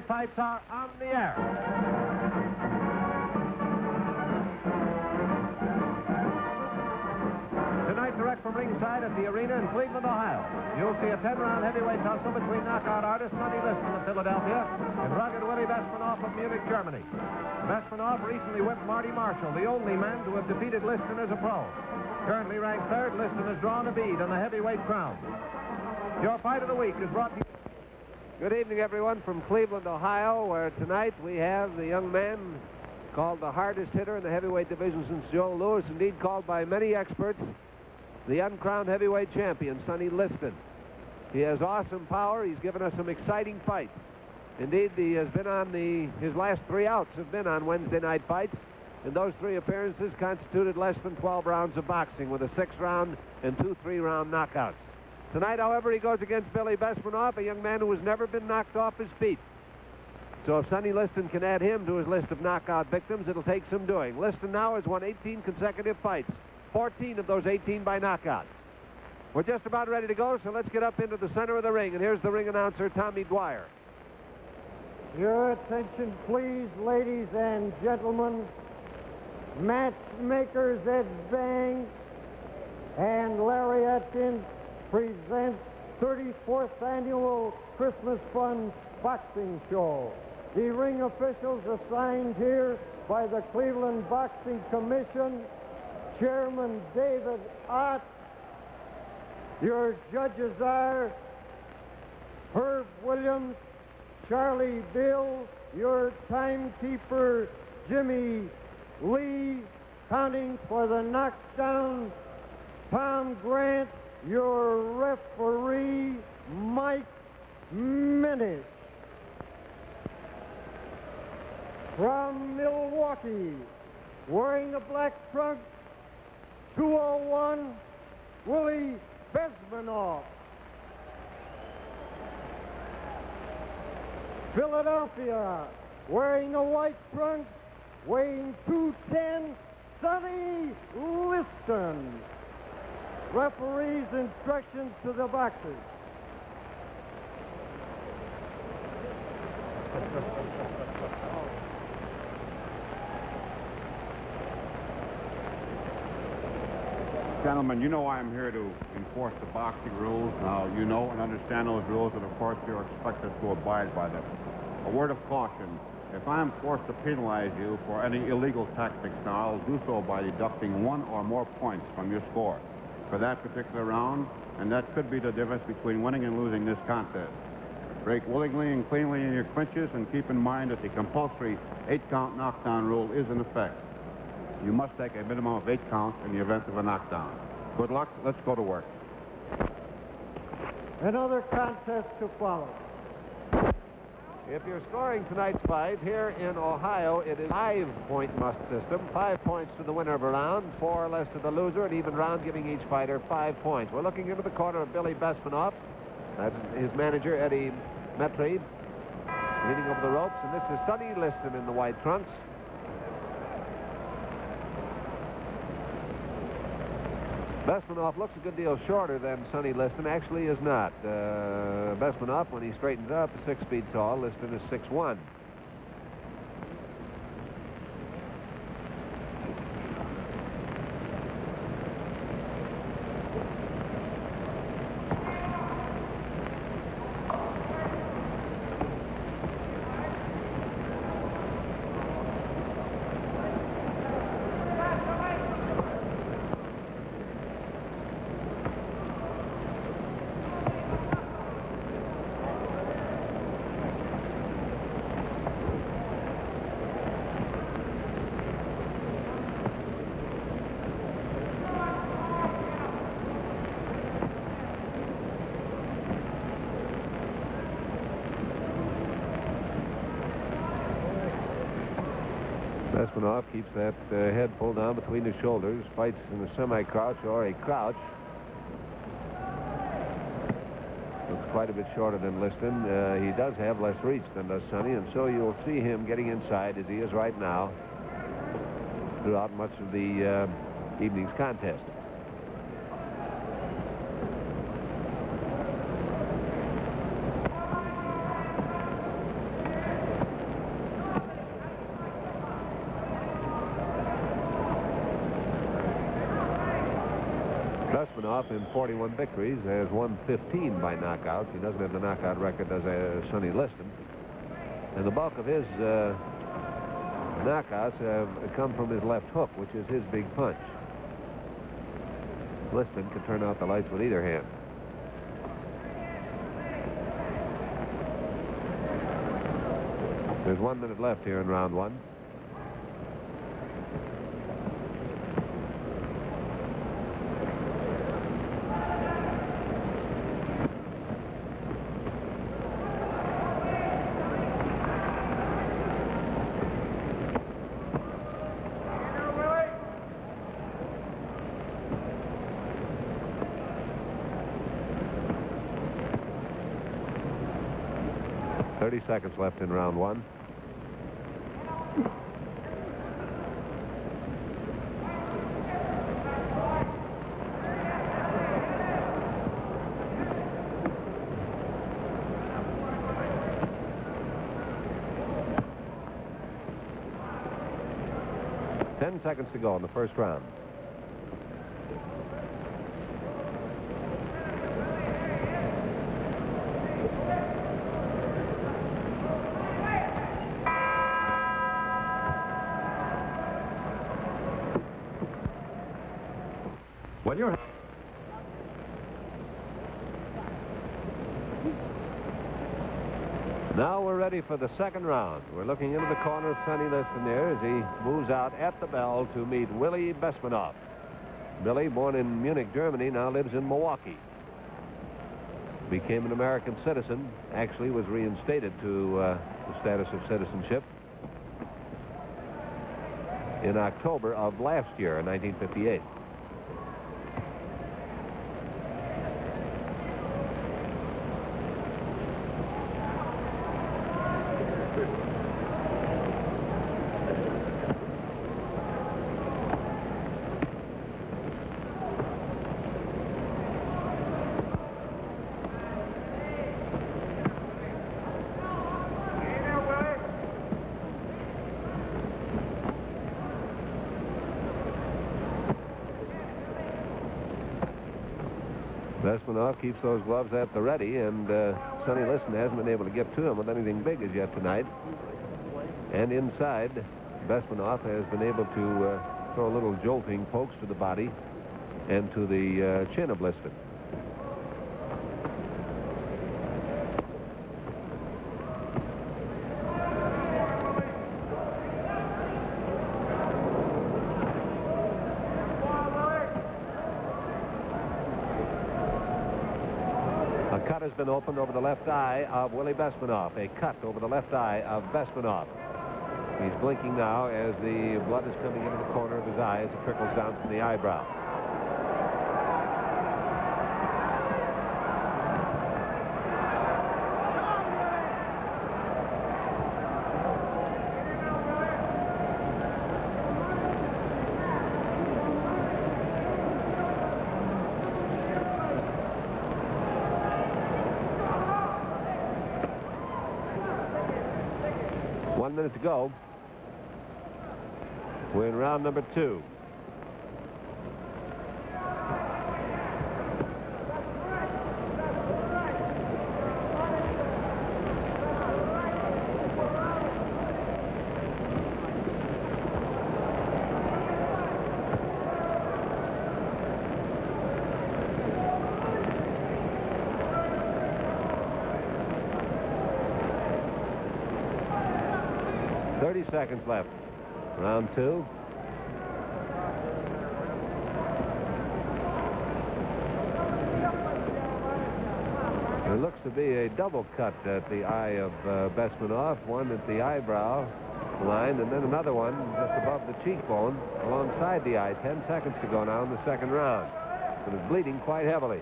Fights are on the air. Tonight, direct from ringside at the arena in Cleveland, Ohio, you'll see a 10-round heavyweight tussle between knockout artist Sonny Liston of Philadelphia and rugged Willie Besmanoff of Munich, Germany. Besmanoff recently whipped Marty Marshall, the only man to have defeated Liston as a pro. Currently ranked third, Liston has drawn a bead on the heavyweight crown. Your fight of the week is brought to you. Good evening, everyone, from Cleveland, Ohio, where tonight we have the young man called the hardest hitter in the heavyweight division since Joe Louis, indeed called by many experts the uncrowned heavyweight champion, Sonny Liston. He has awesome power. He's given us some exciting fights. Indeed, he has been on his last 3 outs have been on Wednesday night fights, and those 3 appearances constituted less than 12 rounds of boxing, with a 6-round and 2 3-round knockouts. Tonight, however, he goes against Billy Besmanoff, a young man who has never been knocked off his feet. So if Sonny Liston can add him to his list of knockout victims, it'll take some doing. Liston now has won 18 consecutive fights, 14 of those 18 by knockout. We're just about ready to go, so let's get up into the center of the ring. And here's the ring announcer, Tommy Dwyer. Your attention, please, ladies and gentlemen. Matchmakers Ed Bang and Larry Atkins present 34th Annual Christmas Fun Boxing Show. The ring officials assigned here by the Cleveland Boxing Commission, Chairman David Ott. Your judges are Herb Williams, Charlie Bill, your timekeeper, Jimmy Lee, counting for the knockdown, Tom Grant, your referee, Mike Minnick. From Milwaukee, wearing a black trunk, 201, Willie Besmanoff. Philadelphia, wearing a white trunk, weighing 210, Sonny Liston. Referee's instructions to the boxers. Gentlemen, you know I'm here to enforce the boxing rules. Now, you know and understand those rules, and of course you're expected to abide by them. A word of caution. If I'm forced to penalize you for any illegal tactics now, I'll do so by deducting 1 or more points from your score for that particular round, and that could be the difference between winning and losing this contest. Break willingly and cleanly in your clinches, and keep in mind that the compulsory 8-count knockdown rule is in effect. You must take a minimum of 8 counts in the event of a knockdown. Good luck. Let's go to work. Another contest to follow. If you're scoring tonight's fight here in Ohio, it is 5-point must system. 5 points to the winner of a round, 4 less to the loser, an even round giving each fighter 5 points. We're looking into the corner of Billy Besmanoff. That's his manager, Eddie Metri, leaning over the ropes. And this is Sonny Liston in the white trunks. Besmanoff looks a good deal shorter than Sonny Liston. Actually is not. Besmanoff, when he straightens up, is 6 feet tall. Liston is 6'1". Besmanoff keeps that head pulled down between his shoulders, fights in a semi-crouch or a crouch. Looks quite a bit shorter than Liston. He does have less reach than does Sonny, and so you'll see him getting inside as he is right now throughout much of the evening's contest. Besmanoff, in 41 victories, has won 15 by knockouts. He doesn't have the knockout record as Sonny Liston. And the bulk of his knockouts have come from his left hook, which is his big punch. Liston can turn out the lights with either hand. There's 1 minute left here in round one. Seconds left in round one. Ten seconds to go in the first round. When you're now we're ready for the second round. We're looking into the corner of Sonny Liston there as he moves out at the bell to meet Willie Besmanoff. Billy, born in Munich, Germany, now lives in Milwaukee. Became an American citizen, actually was reinstated to the status of citizenship in October of last year, in 1958. Besmanoff keeps those gloves at the ready, and Sonny Liston hasn't been able to get to him with anything big as yet tonight. And inside, Besmanoff has been able to throw little jolting pokes to the body and to the chin of Liston. Has been opened over the left eye of Willie Besmanoff. A cut over the left eye of Besmanoff. He's blinking now as the blood is coming into the corner of his eye as it trickles down from the eyebrow. One minute to go. We're in round number two. Seconds left. Round two. There looks to be a double cut at the eye of Besmanoff, one at the eyebrow line, and then another one just above the cheekbone alongside the eye. 10 seconds to go now in the second round. But it's bleeding quite heavily.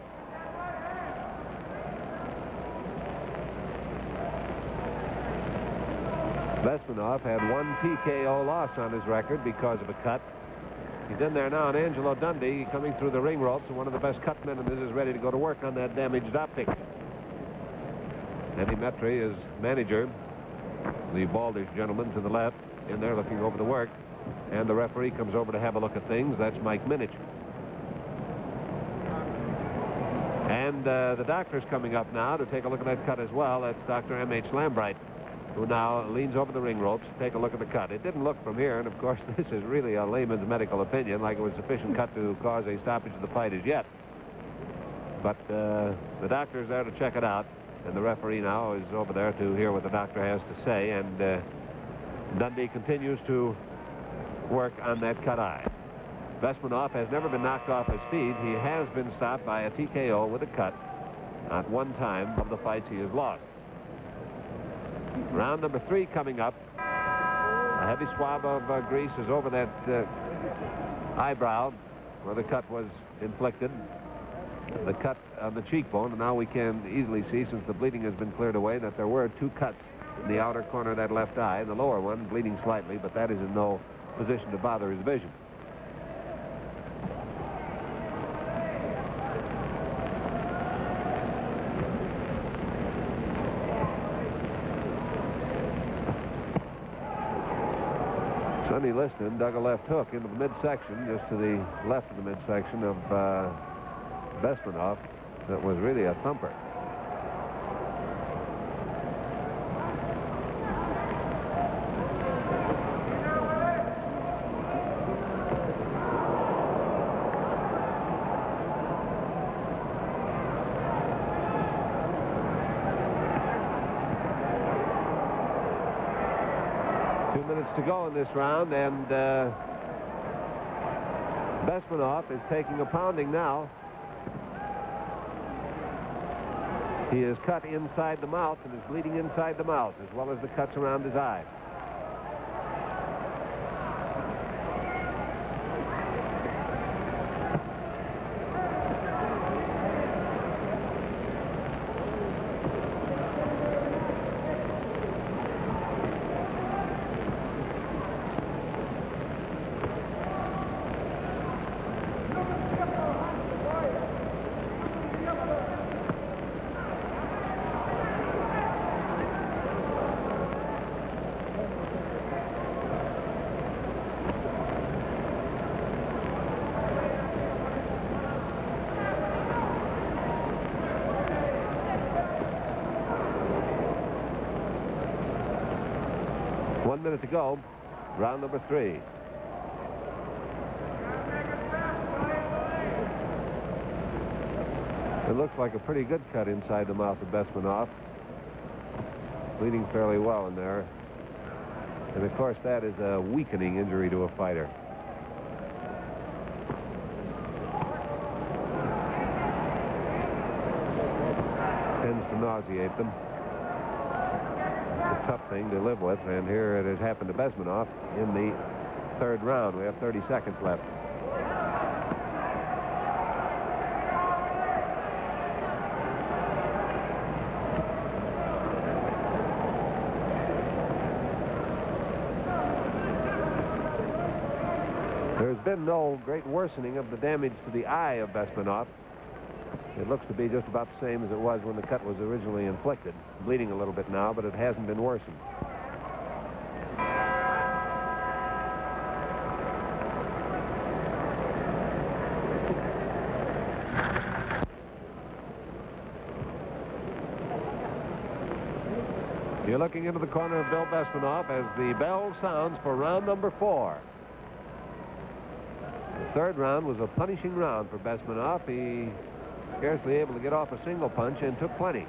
Besmanoff had one TKO loss on his record because of a cut. He's in there now, and Angelo Dundee coming through the ring ropes, and one of the best cut men in this is ready to go to work on that damaged optic. Eddie Metry is manager, the baldish gentleman to the left, in there looking over the work, and the referee comes over to have a look at things. That's Mike Minich. And the doctor's coming up now to take a look at that cut as well. That's Dr. M.H. Lambright, who now leans over the ring ropes to take a look at the cut. It didn't look from here, and of course this is really a layman's medical opinion, like it was sufficient cut to cause a stoppage of the fight as yet. But the doctor's there to check it out, and the referee now is over there to hear what the doctor has to say, and Dundee continues to work on that cut eye. Besmanoff has never been knocked off his feet. He has been stopped by a TKO with a cut. Not one time of the fights he has lost. Round number 3 coming up. A heavy swab of grease is over that eyebrow where the cut was inflicted. The cut on the cheekbone, and now we can easily see, since the bleeding has been cleared away, that there were 2 cuts in the outer corner of that left eye. The lower one bleeding slightly, but that is in no position to bother his vision. Sonny Liston dug a left hook into the midsection, just to the left of the midsection of Besmanoff. That was really a thumper. To go in this round, and Besmanoff is taking a pounding now. He is cut inside the mouth and is bleeding inside the mouth, as well as the cuts around his eye. One minute to go, round number 3. It looks like a pretty good cut inside the mouth of Besmanoff. Bleeding fairly well in there. And of course that is a weakening injury to a fighter. Tends to nauseate them. Tough thing to live with, and here it has happened to Besmanoff in the 3rd round. We have 30 seconds left. There's been no great worsening of the damage to the eye of Besmanoff. It looks to be just about the same as it was when the cut was originally inflicted. Bleeding a little bit now, but it hasn't been worsened. You're looking into the corner of Bill Besmanoff as the bell sounds for round number 4. The 3rd round was a punishing round for Besmanoff. He scarcely able to get off a single punch and took plenty.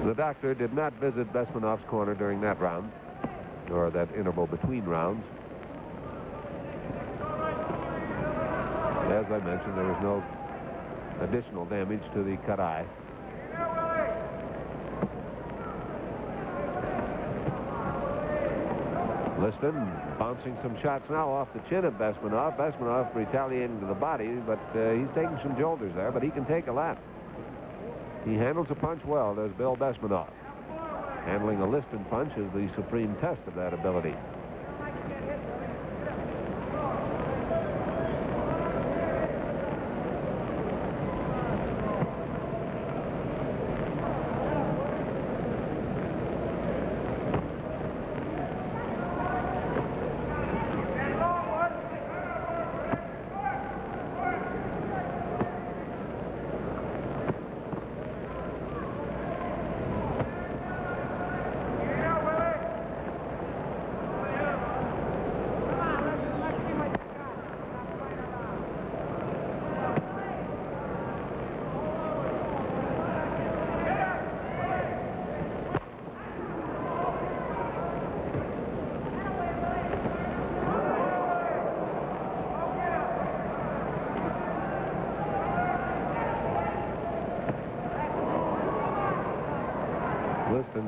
The doctor did not visit Besmanoff's corner during that round, or that interval between rounds. As I mentioned, there was no additional damage to the cut eye. Liston bouncing some shots now off the chin of Besmanoff. Besmanoff retaliating to the body, but he's taking some shoulders there, but he can take a lot. He handles a punch well, does Bill Besmanoff. Handling a Liston punch is the supreme test of that ability.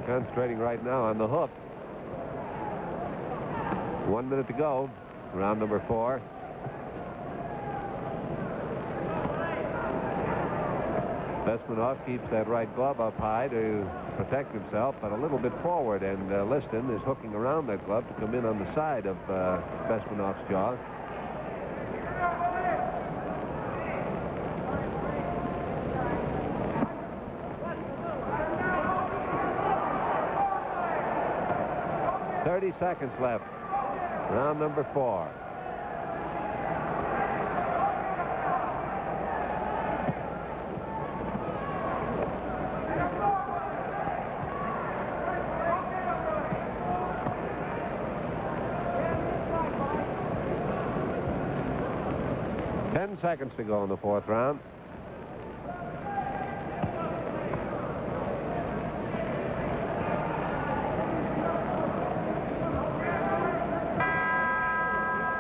concentrating right now on the hook. 1 minute to go. Round number 4. Besmanoff keeps that right glove up high to protect himself, but a little bit forward, and Liston is hooking around that glove to come in on the side of Besmanoff's jaw. Seconds left. Round number 4. Seconds to go in the 4th round.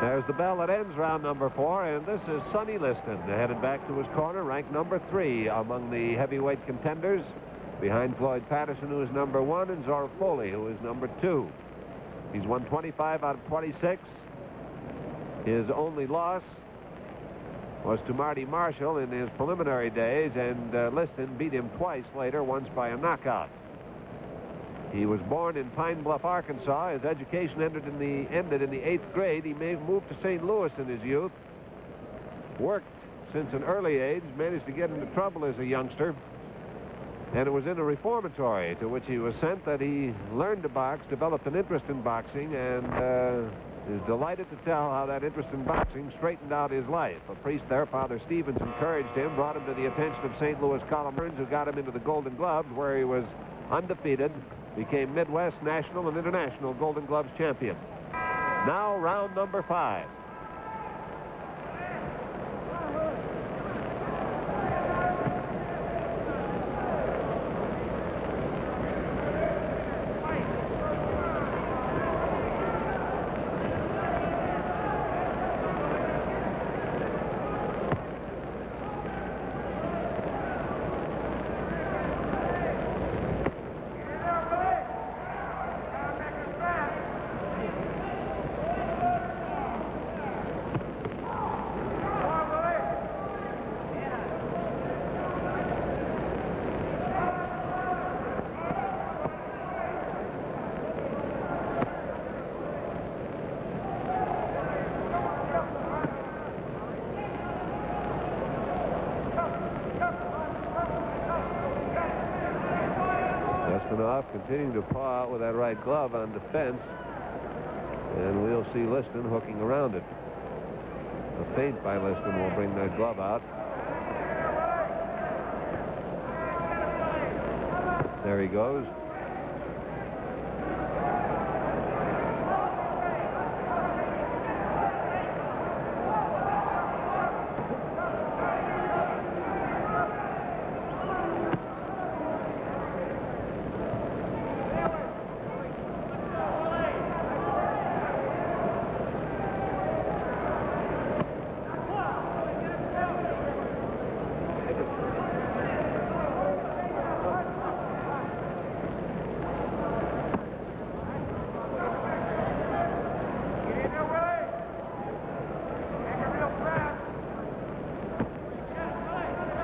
There's the bell that ends round number 4, and this is Sonny Liston headed back to his corner, ranked number 3 among the heavyweight contenders, behind Floyd Patterson, who is number 1, and Zora Foley, who is number 2. He's won 25 out of 26. His only loss was to Marty Marshall in his preliminary days, and Liston beat him twice later, once by a knockout. He was born in Pine Bluff, Arkansas. His education ended in the 8th grade. He moved to St. Louis in his youth. Worked since an early age, managed to get into trouble as a youngster. And it was in a reformatory to which he was sent that he learned to box, developed an interest in boxing, and is delighted to tell how that interest in boxing straightened out his life. A priest there, Father Stevens, encouraged him, brought him to the attention of St. Louis columners, who got him into the Golden Gloves, where he was undefeated, became Midwest, national, and international Golden Gloves champion. Now, round number 5. Besmanoff continuing to paw out with that right glove on defense, and we'll see Liston hooking around it. A feint by Liston will bring that glove out. There he goes.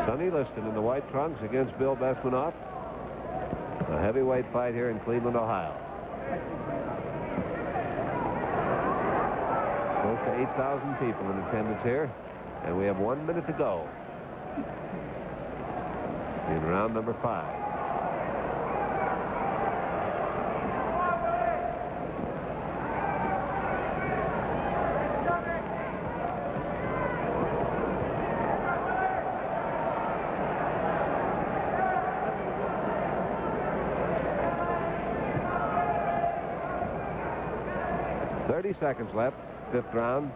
Sonny Liston in the white trunks against Bill Besmanoff. A heavyweight fight here in Cleveland, Ohio. Close to 8,000 people in attendance here, and we have 1 minute to go in round number 5. Seconds left, 5th round.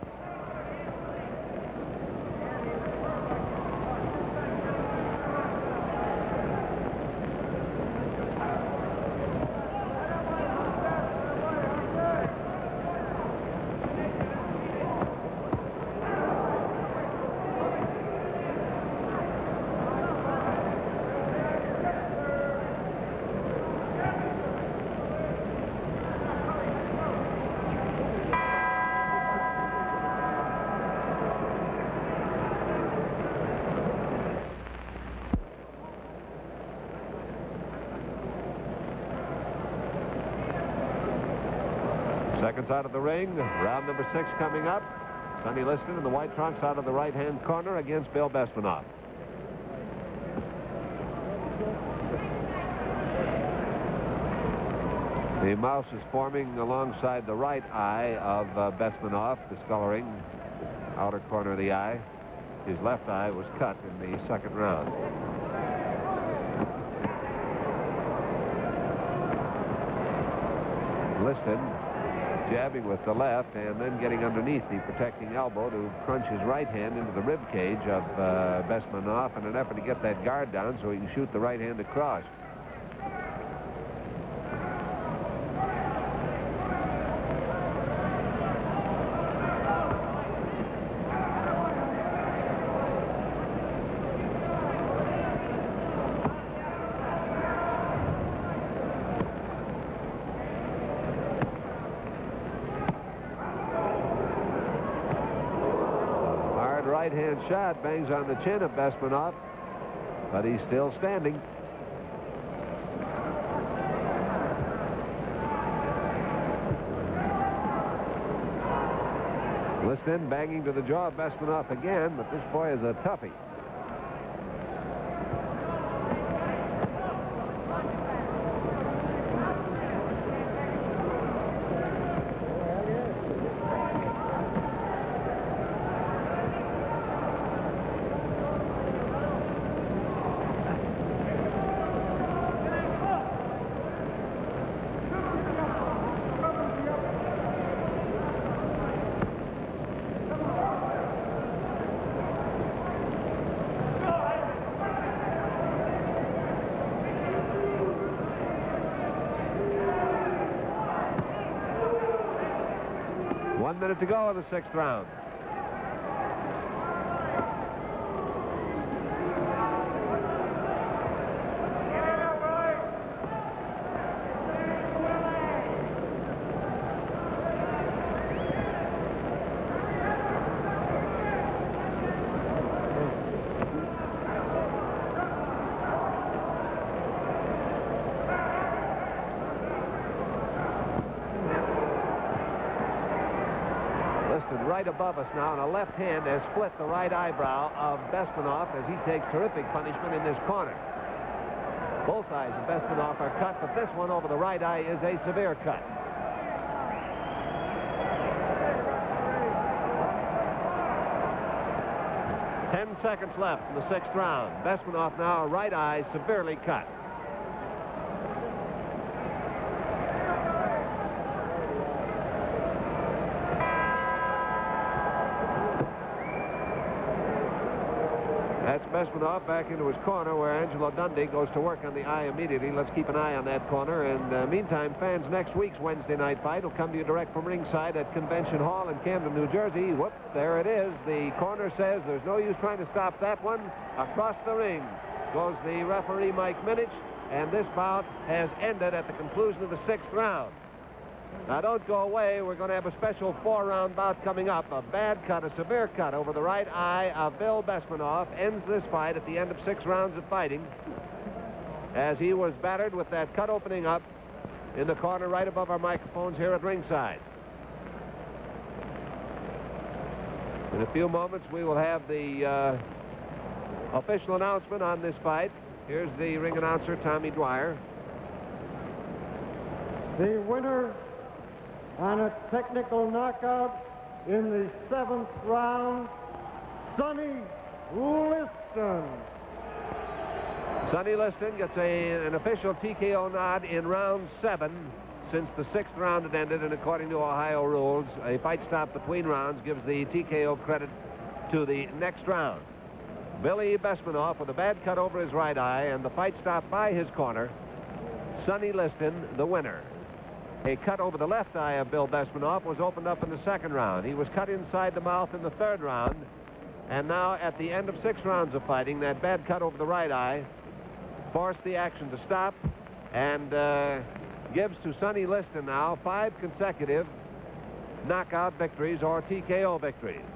seconds out of the ring. Round number 6 coming up. Sonny Liston in the white trunks out of the right-hand corner against Bill Besmanoff. The mouse is forming alongside the right eye of Besmanoff, discoloring outer corner of the eye. His left eye was cut in the second round. Liston jabbing with the left and then getting underneath the protecting elbow to crunch his right hand into the rib cage of Besmanoff in an effort to get that guard down so he can shoot the right hand across. Right-hand shot bangs on the chin of Besmanoff, but he's still standing. Liston banging to the jaw of Besmanoff again, but this boy is a toughie. One minute to go in the 6th round. Right above us now, and a left hand has split the right eyebrow of Besmanoff as he takes terrific punishment in this corner. Both eyes of Besmanoff are cut, but this one over the right eye is a severe cut. Ten seconds left in the 6th round. Besmanoff now, right eye severely cut. That's Besmanoff back into his corner where Angelo Dundee goes to work on the eye immediately. Let's keep an eye on that corner. And meantime, fans, next week's Wednesday night fight will come to you direct from ringside at Convention Hall in Camden, New Jersey. Whoop, there it is. The corner says there's no use trying to stop that one. Across the ring goes the referee, Mike Minich, and this bout has ended at the conclusion of the 6th round. Now, don't go away. We're going to have a special 4-round bout coming up. A bad cut, a severe cut over the right eye of Bill Besmanoff ends this fight at the end of 6 rounds of fighting as he was battered with that cut opening up in the corner right above our microphones here at ringside. In a few moments, we will have the official announcement on this fight. Here's the ring announcer, Tommy Dwyer. The winner on a technical knockout in the 7th round, Sonny Liston. Sonny Liston gets an official TKO nod in round 7 since the 6th round had ended, and according to Ohio rules, a fight stop between rounds gives the TKO credit to the next round. Billy Besmanoff with a bad cut over his right eye and the fight stop by his corner. Sonny Liston, the winner. A cut over the left eye of Bill Besmanoff was opened up in the 2nd round. He was cut inside the mouth in the 3rd round. And now, at the end of 6 rounds of fighting, that bad cut over the right eye forced the action to stop and gives to Sonny Liston now 5 consecutive knockout victories or TKO victories.